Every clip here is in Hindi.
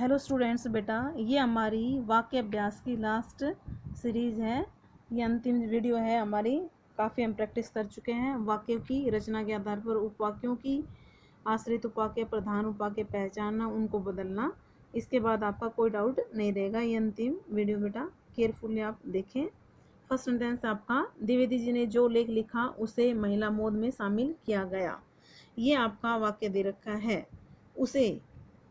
हेलो स्टूडेंट्स, बेटा ये हमारी वाक्य अभ्यास की लास्ट सीरीज़ है। ये अंतिम वीडियो है हमारी। काफ़ी हम प्रैक्टिस कर चुके हैं। वाक्यों की रचना के आधार पर उपवाक्यों की आश्रित उपवाक्य, प्रधान उपवाक्य पहचानना, उनको बदलना। इसके बाद आपका कोई डाउट नहीं रहेगा। ये अंतिम वीडियो बेटा केयरफुली आप देखें। फर्स्ट सेंटेंस आपका, द्विवेदी जी ने जो लेख लिखा उसे महिला मोद में शामिल किया गया। ये आपका वाक्य दे रखा है। उसे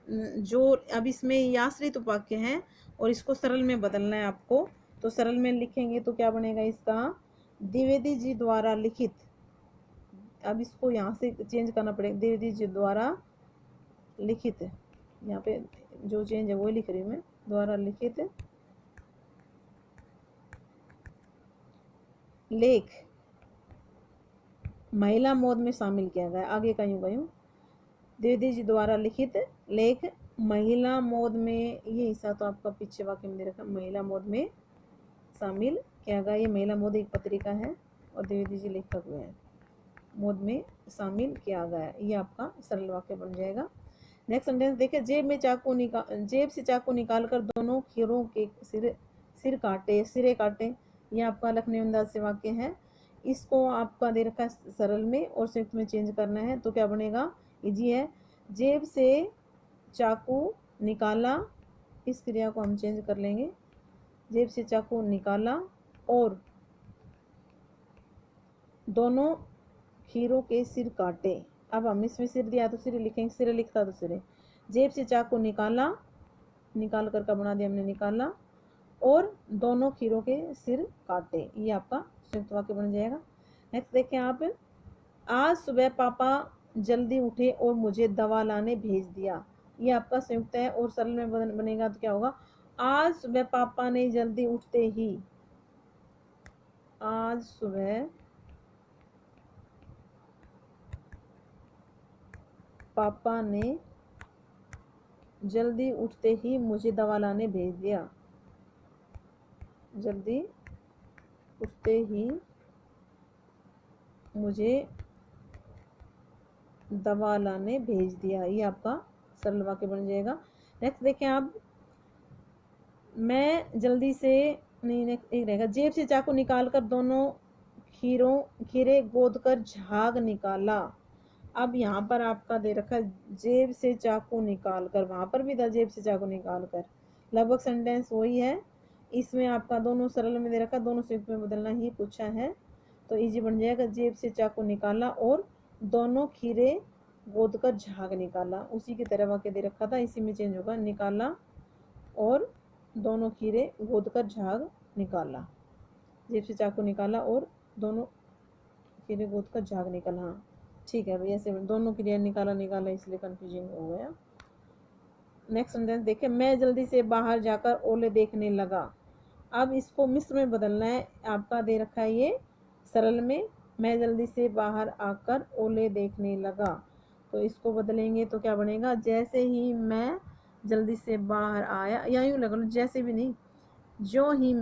जो अब इसमें ये आश्रित उपवाक्य है और इसको सरल में बदलना है आपको। तो सरल में लिखेंगे तो क्या बनेगा इसका, द्विवेदी जी द्वारा लिखित। अब इसको यहाँ से चेंज करना पड़ेगा, द्विवेदी जी द्वारा लिखित। यहाँ पे जो चेंज है वो लिख रही हूँ मैं, द्वारा लिखित लेख महिला मोद में शामिल किया गया। आगे का यूं द्विवेदी जी द्वारा लिखित लेख महिला मोद में, ये हिस्सा तो आपका पीछे वाक्य में दे रखा, महिला मोद में शामिल किया गया। ये महिला मोद एक पत्रिका है और द्विवेदी जी लेखक हुए हैं। मोद में शामिल किया गया, ये आपका सरल वाक्य बन जाएगा। नेक्स्ट सेंटेंस देखिए, जेब से चाकू निकालकर दोनों खीरों के सिरे काटे। ये आपका लखनवी अंदाज से वाक्य है। इसको आपका दे रखा है सरल में और संयुक्त में चेंज करना है तो क्या बनेगा, इजी है। जेब से चाकू निकाला, इस क्रिया को हम चेंज कर लेंगे। जेब से चाकू निकाला और दोनों खीरों के सिर काटे। अब हम इसमें सिर दिया तो सिरे लिखेंगे, सिरे लिखता तो सिरे। जेब से चाकू निकाला, निकाल कर का बना दिया हमने निकाला, और दोनों खीरों के सिर काटे। ये आपका संयुक्त वाक्य बन जाएगा। नेक्स्ट देखें आप, आज सुबह पापा जल्दी उठे और मुझे दवा लाने भेज दिया। ये आपका संयुक्त है और सरल में बनेगा तो क्या होगा, आज सुबह पापा ने जल्दी उठते ही, आज सुबह पापा ने जल्दी उठते ही मुझे दवा लाने भेज दिया। जल्दी उठते ही मुझे दवा लाने भेज दिया। ये आपका सरल वाक्य बन जाएगा। नेक्स्ट देखें आप, मैं जल्दी से नहीं, एक रहेगा, जेब से चाकू निकालकर दोनों खीरे गोद कर झाग निकाला। अब यहाँ पर आपका दे रखा जेब से चाकू निकाल कर, वहां पर भी था जेब से चाकू निकाल कर, लगभग सेंटेंस वही है। इसमें आपका दोनों सरल में दे रखा, दोनों संयुक्त में बदलना ही पूछा है तो इजी बन जाएगा। जेब से चाकू निकाला और दोनों खीरे गोद कर झाग निकाला, उसी की तरह वाक्य दे रखा था, इसी में चेंज होगा, निकाला और दोनों खीरे गोद कर झाग निकाला। जेब से चाकू निकाला और दोनों खीरे गोद कर झाग निकाला। हाँ ठीक है भैया, ऐसे दोनों क्रिया निकाला इसलिए कंफ्यूजिंग हो गया। नेक्स्ट सेंटेंस देखिए, मैं जल्दी से बाहर जाकर ओले देखने लगा। अब इसको मिश्र में बदलना है। आपका दे रखा है ये सरल में, मैं जल्दी से बाहर आकर ओले देखने लगा। तो इसको बदलेंगे तो क्या बनेगा, जैसे ही मैं जल्दी से बाहर आया, या यूँ लगा लो, जैसे भी नहीं, जो ही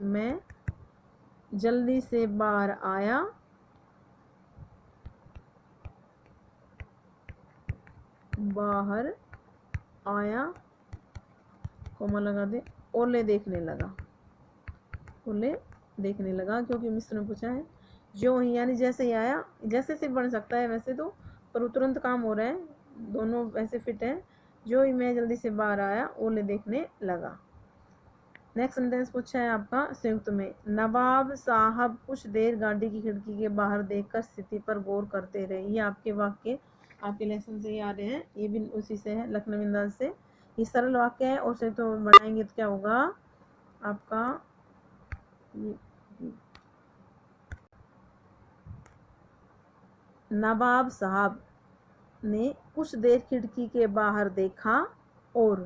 मैं जल्दी से बाहर आया, कोमा लगा दे, ओले देखने लगा, क्योंकि मिस्र ने पूछा है। जो ही यानी जैसे ही आया, जैसे से बन सकता है वैसे तो, पर तुरंत काम हो रहा है, दोनों वैसे फिट है। जो ही मैं जल्दी से बाहर आया, ओले देखने लगा। नेक्स्ट सेंटेंस पूछा है आपका संयुक्त में, नवाब साहब कुछ देर गाड़ी की खिड़की के बाहर देखकर स्थिति पर गौर करते रहे। ये आपके वाक्य आपके लेसन से ही आ रहे हैं, ये भी उसी से है, लखनवी अंदाज से। ये सरल वाक्य है और संयुक्त में बनाएंगे तो क्या होगा आपका, नवाब साहब ने कुछ देर खिड़की के बाहर देखा और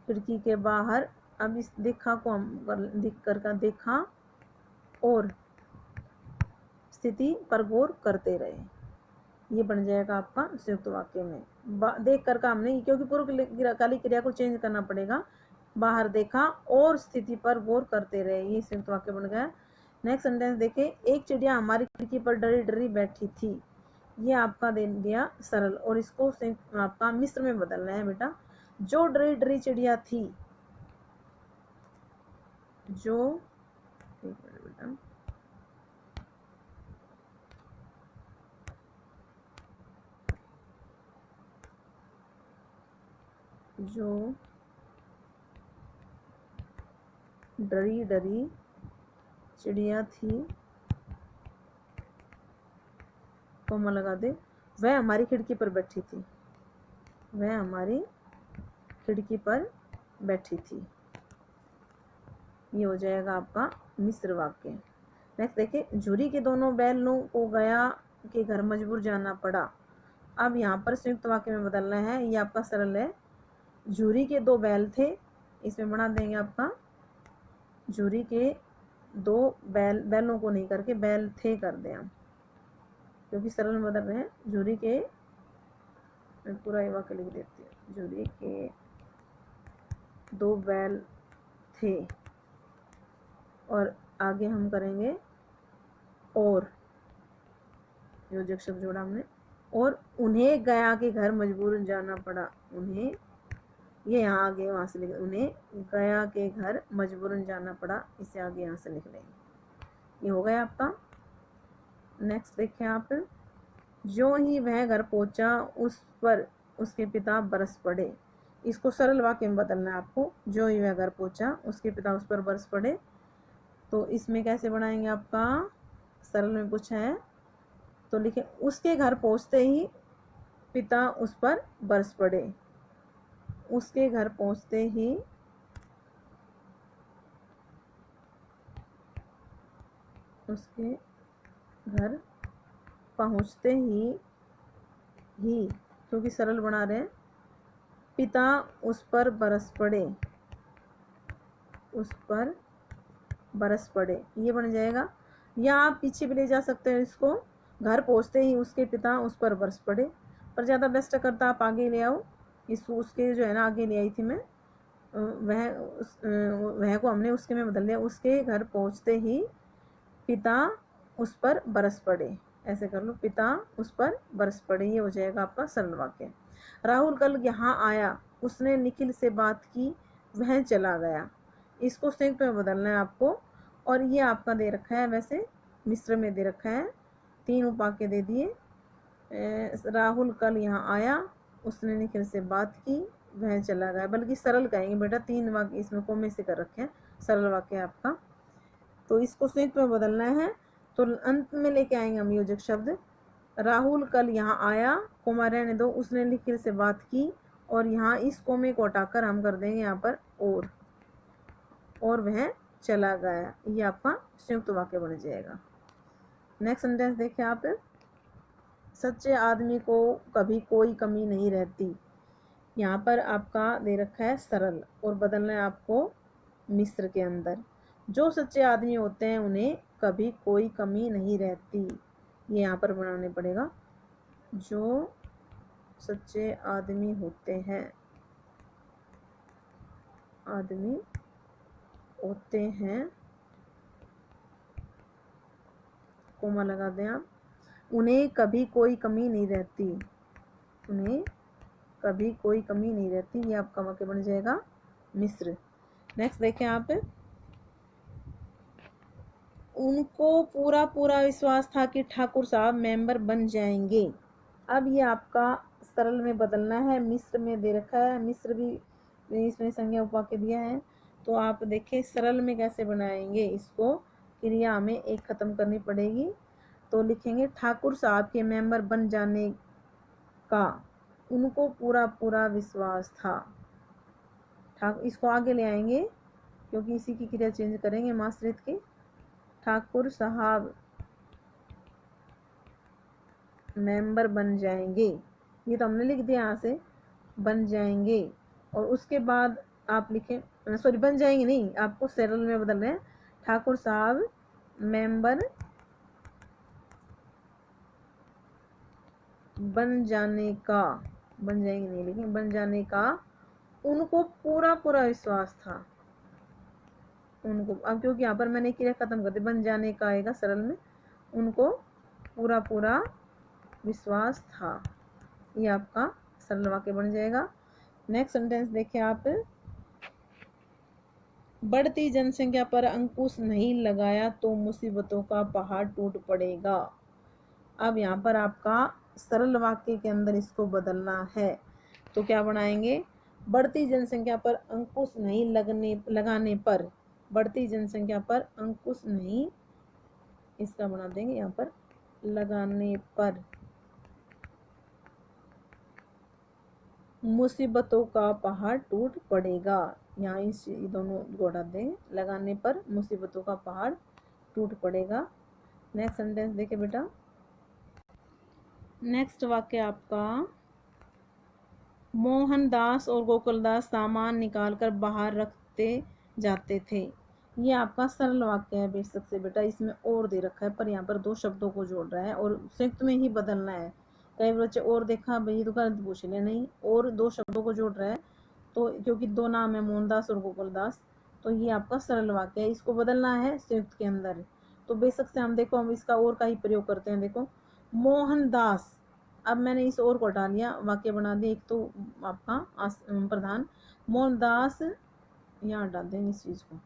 खिड़की के बाहर, अब इस देखा को हम दिख कर का देखा और स्थिति पर गौर करते रहे। ये बन जाएगा आपका संयुक्त वाक्य में। देख कर का हमने, क्योंकि पूर्व काली क्रिया को चेंज करना पड़ेगा, बाहर देखा और स्थिति पर गौर करते रहे, ये संयुक्त वाक्य बन गया। नेक्स्ट सेंटेंस देखें, एक चिड़िया हमारी खिड़की पर डरी डरी बैठी थी। ये आपका दे दिया सरल, और इसको आपका मिश्र में बदलना है बेटा। जो डरी डरी चिड़िया थी, जो, एक मिनट बेटा, जो डरी डरी चिड़िया थी, कोमा लगा दे, वह हमारी खिड़की पर बैठी थी, वह हमारी खिड़की पर बैठी थी। ये हो जाएगा आपका मिश्र वाक्य। नेक्स्ट देखिए, झूरी के दोनों बैलों को गया के घर मजबूर जाना पड़ा। अब यहाँ पर संयुक्त वाक्य में बदलना है। ये आपका सरल है। झूरी के दो बैल थे, इसमें बना देंगे आपका झूरी के दो बैल, बैलों को नहीं करके बैल थे कर दें हम, क्योंकि सरल में बदल रहे हैं। झूरी के, मैं पूरा ये वाक्य लिख देती हूँ, झूरी के दो बैल थे, और आगे हम करेंगे और, योजक शब्द जोड़ा हमने, और उन्हें गया के घर मजबूरन जाना पड़ा। उन्हें, ये यहाँ आगे वहाँ से लिख, उन्हें गया के घर मजबूरन जाना पड़ा, इसे आगे यहाँ से लिख लेंगे। ये हो गया आपका। नेक्स्ट देखिए आप, जो ही वह घर पहुंचा उस पर उसके पिता बरस पड़े। इसको सरल वाक्य में बदलना है आपको। जो ही वह घर पहुंचा उसके पिता उस पर बरस पड़े। तो इसमें कैसे बनाएंगे आपका, सरल में पूछा है तो लिखे, उसके घर पहुंचते ही पिता उस पर बरस पड़े। उसके घर पहुंचते ही, उसके घर पहुंचते ही, क्योंकि सरल बना रहे हैं, पिता उस पर बरस पड़े, उस पर बरस पड़े, ये बन जाएगा। या आप पीछे भी ले जा सकते हैं इसको, घर पहुंचते ही उसके पिता उस पर बरस पड़े, पर ज़्यादा बेस्ट करता आप आगे ले आओ। इस उसके जो है ना, आगे ले आई थी मैं, वह को हमने उसके में बदल दिया। उसके घर पहुंचते ही पिता उस पर बरस पड़े, ऐसे कर लो, पिता उस पर बरस पड़े, ये हो जाएगा आपका सरल वाक्य। राहुल कल यहाँ आया, उसने निखिल से बात की, वह चला गया। इसको संयुक्त में बदलना है आपको, और ये आपका दे रखा है, वैसे मिश्र में दे रखा है। 3 उपवाक्य दे दिए। राहुल कल यहाँ आया, उसने निखिल से बात की, वह चला गया, बल्कि सरल कहेंगे बेटा। 3 वाक्य इसमें कोमे से कर रखे हैं, सरल वाक्य आपका। तो इसको संयुक्त में बदलना है, तो अंत में लेके आएंगे हम योजक शब्द। राहुल कल यहाँ आया, कोमा रहने दो, उसने निखिल से बात की, और यहाँ इस कोमे को हटाकर हम कर देंगे यहाँ पर और वह चला गया। ये आपका संयुक्त वाक्य बन जाएगा। नेक्स्ट सेंटेंस देखिए आप, सच्चे आदमी को कभी कोई कमी नहीं रहती। यहाँ पर आपका दे रखा है सरल, और बदलना है आपको मिश्र के अंदर। जो सच्चे आदमी होते हैं उन्हें कभी कोई कमी नहीं रहती, ये यहाँ पर बनाने पड़ेगा। जो सच्चे आदमी होते हैं, कोमा लगा दें आप, उन्हें कभी कोई कमी नहीं रहती, उन्हें कभी कोई कमी नहीं रहती, ये आपका वाक्य बन जाएगा मिश्र। नेक्स्ट देखें आप, उनको पूरा पूरा विश्वास था कि ठाकुर साहब मेंबर बन जाएंगे। अब ये आपका सरल में बदलना है, मिश्र में दे रखा है, मिश्र भी इसमें संज्ञा उपवाक्य दिया है। तो आप देखें सरल में कैसे बनाएंगे इसको, क्रिया हमें एक खत्म करनी पड़ेगी। तो लिखेंगे ठाकुर साहब के मेंबर बन जाने का उनको पूरा पूरा विश्वास था। इसको आगे ले आएंगे, क्योंकि इसी की क्रिया चेंज करेंगे माश्रित की। ठाकुर साहब मेंबर बन जाएंगे, ये तो हमने लिख दिया यहाँ से, बन जाएंगे। और उसके बाद आप लिखें, सॉरी बन जाएंगे नहीं, आपको सरल में बदल रहे हैं। ठाकुर साहब मेंबर बन जाने का, बन जाएंगे नहीं लिखें, बन जाने का उनको पूरा पूरा विश्वास था। उनको, अब क्योंकि यहाँ पर मैंने क्रिया खत्म कर दी, बन जाने का आएगा सरल में, उनको पूरा पूरा विश्वास था। ये आपका सरल वाक्य बन जाएगा। नेक्स्ट सेंटेंस देखिए आप, बढ़ती जनसंख्या पर अंकुश नहीं लगाया तो मुसीबतों का पहाड़ टूट पड़ेगा। अब यहाँ पर आपका सरल वाक्य के अंदर इसको बदलना है, तो क्या बनाएंगे, बढ़ती जनसंख्या पर अंकुश नहीं लगाने पर, बढ़ती जनसंख्या पर अंकुश नहीं, इसका बना देंगे यहाँ पर लगाने पर मुसीबतों का पहाड़ टूट पड़ेगा। यहाँ इस दोनों को हटा देंगे, लगाने पर मुसीबतों का पहाड़ टूट पड़ेगा। नेक्स्ट सेंटेंस देखिए बेटा, नेक्स्ट वाक्य आपका, मोहनदास और गोकुलदास सामान निकालकर बाहर रखते जाते थे। ये आपका सरल वाक्य है बेशक से बेटा, इसमें और दे रखा है पर यहाँ पर दो शब्दों को जोड़ रहा है और संयुक्त में ही बदलना है। कई बच्चे और देखा भाई तो गलत पूछ ले, नहीं, और दो शब्दों को जोड़ रहा है, तो क्योंकि दो नाम है मोहनदास और गोकुलदास, तो ये आपका सरल वाक्य है, इसको बदलना है संयुक्त के अंदर। तो बेशक से हम देखो, हम इसका और का ही प्रयोग करते हैं। देखो मोहनदास, अब मैंने इस और को हटा लिया, वाक्य बना दिया एक तो आपका प्रधान, मोहनदास, यहाँ हटा देंगे इस चीज को,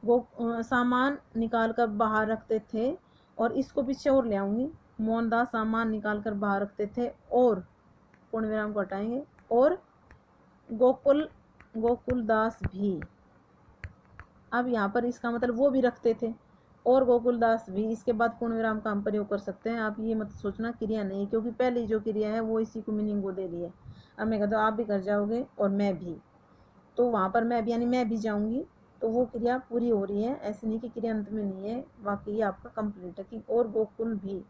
वो सामान निकाल कर बाहर रखते थे, और इसको पीछे और ले आऊंगी, मोहनदास सामान निकाल कर बाहर रखते थे, और पूर्ण विराम को हटाएंगे, और गोकुलदास भी। अब यहाँ पर इसका मतलब वो भी रखते थे और गोकुलदास भी, इसके बाद पूर्ण विराम का हम प्रयोग कर सकते हैं। आप ये मत सोचना क्रिया नहीं, क्योंकि पहली जो क्रिया है वो इसी को मीनिंग को दे रही है। अब मैं कहता हूँ आप भी कर जाओगे और मैं भी, तो वहाँ पर मैं भी यानी मैं भी जाऊँगी, तो वो क्रिया पूरी हो रही है, ऐसे नहीं कि क्रिया अंत में नहीं है, वाकई आपका कंप्लीट है कि और गोकुल भी,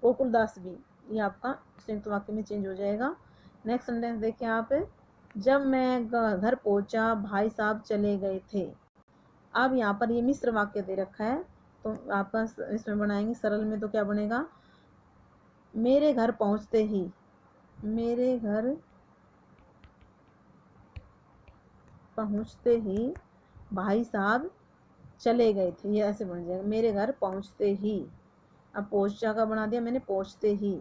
गोकुलदास भी, ये आपका संयुक्त वाक्य में चेंज हो जाएगा। नेक्स्ट सेंटेंस देखिए आप, जब मैं घर पहुंचा भाई साहब चले गए थे। अब यहाँ पर ये मिश्र वाक्य दे रखा है, तो आपका इसमें बनाएंगे सरल में, तो क्या बनेगा, मेरे घर पहुंचते ही, मेरे घर पहुंचते ही भाई साहब चले गए थे, ये ऐसे बन जाएगा, मेरे घर पहुंचते ही। अब पहुंचा का बना दिया मैंने, पहुंचते ही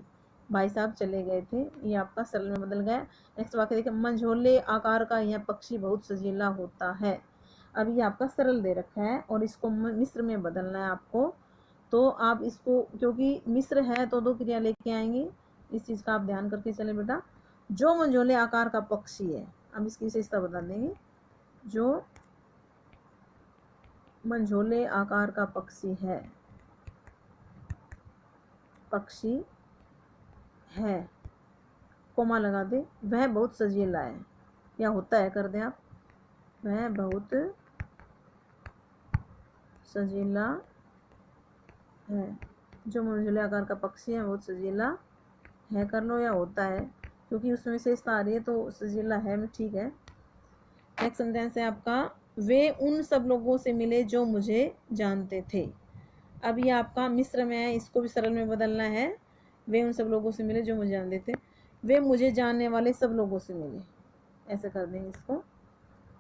भाई साहब चले गए थे, ये आपका सरल में बदल गया। नेक्स्ट वाक्य देखिए, मंझोले आकार का यह पक्षी बहुत सजीला होता है। अब ये आपका सरल दे रखा है और इसको मिश्र में बदलना है आपको, तो आप इसको, क्योंकि मिश्र है तो दो क्रिया लेके आएंगे, इस चीज का आप ध्यान करके चले बेटा। जो मंझोले आकार का पक्षी है, अब इसकी विशेषता बता देंगे, जो मंझोले आकार का पक्षी है कोमा लगा दे, वह बहुत सजीला है, या होता है कर दें आप, वह बहुत सजीला है, जो मंझोले आकार का पक्षी है बहुत सजीला है कर लो, या होता है, क्योंकि उसमें विशेषता आ रही है तो सजीला है, ठीक है। नेक्स्ट सेंटेंस है आपका, वे उन सब लोगों से मिले जो मुझे जानते थे। अब ये आपका मिश्र में है, इसको भी सरल में बदलना है, वे उन सब लोगों से मिले जो मुझे जानते थे, वे मुझे जानने वाले सब लोगों से मिले, ऐसे कर देंगे इसको,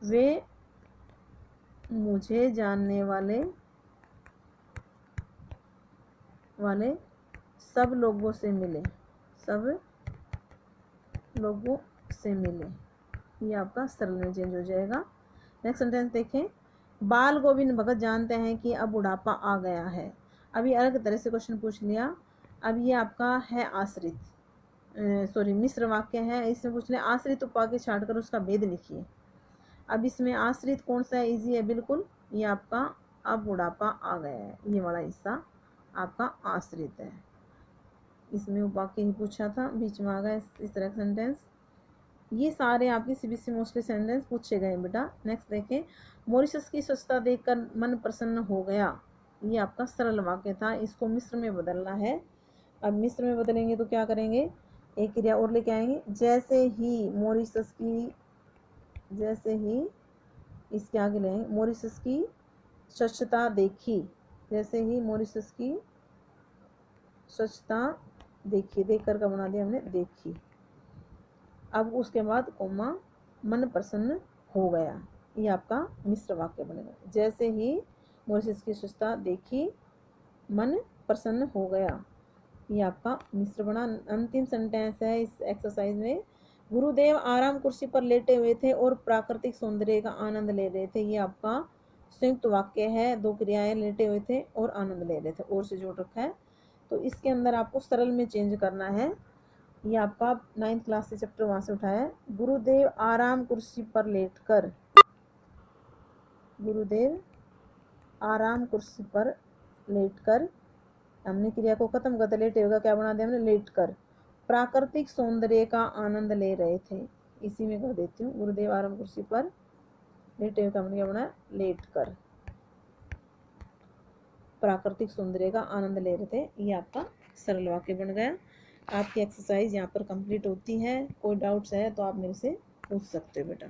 वे मुझे जानने वाले सब लोगों से मिले, सब लोगों से मिले, ये आपका सरल में चेंज हो जाएगा। नेक्स्ट सेंटेंस देखें, बाल गोविंद भगत जानते हैं कि अब बुढ़ापा आ गया है। अब ये अलग तरह से क्वेश्चन पूछ लिया। अब ये आपका है आश्रित, सॉरी मिश्र वाक्य है, इसमें पूछ लिया आश्रित उपा के छाट कर उसका भेद लिखिए। अब इसमें आश्रित कौन सा है, इजी है बिल्कुल, ये आपका अब बुढ़ापा आ गया है, ये वाला हिस्सा आपका आश्रित है, इसमें उपवाक्य ही पूछा था, बीच में आ गया इस तरह का सेंटेंस। ये सारे आपके सीबीएसई मोस्टली सेंटेंस पूछे गए बेटा। नेक्स्ट देखें, मॉरिशस की स्वच्छता देखकर मन प्रसन्न हो गया, ये आपका सरल वाक्य था, इसको मिश्र में बदलना है। अब मिश्र में बदलेंगे तो क्या करेंगे, एक क्रिया और लेके आएंगे, जैसे ही मॉरिशस की, जैसे ही इसके आगे लेंगे, मॉरिशस की स्वच्छता देखी, जैसे ही मॉरिशस की स्वच्छता देखी, देख कर का बना दिया हमने देखी। अब उसके बाद कोमा, मन प्रसन्न हो गया, ये आपका मिश्र वाक्य बनेगा, जैसे ही मॉरिशस की स्वच्छता देखी मन प्रसन्न हो गया, ये आपका मिश्र बना। अंतिम सेंटेंस है इस एक्सरसाइज में, गुरुदेव आराम कुर्सी पर लेटे हुए थे और प्राकृतिक सौंदर्य का आनंद ले रहे थे। ये आपका संयुक्त वाक्य है, दो क्रियाएं, लेटे हुए थे और आनंद ले रहे थे, और से जोड़ रखा है। तो इसके अंदर आपको सरल में चेंज करना है। ये आपका 9th क्लास से चैप्टर वहां से उठाया है। गुरुदेव आराम कुर्सी पर लेटकर, गुरुदेव आराम कुर्सी पर लेटकर, हमने क्रिया को खत्म करते, लेटे होगा क्या बना दिया हमने, लेटकर प्राकृतिक सौंदर्य का आनंद ले रहे थे। इसी में कर देती हूँ, गुरुदेव आराम कुर्सी पर लेटे हुए, हमने क्या बना, लेटकर प्राकृतिक सौंदर्य का आनंद ले रहे थे। ये आपका सरल वाक्य बन गया। आपकी एक्सरसाइज यहाँ पर कंप्लीट होती है। कोई डाउट्स है तो आप मेरे से पूछ सकते हो बेटा।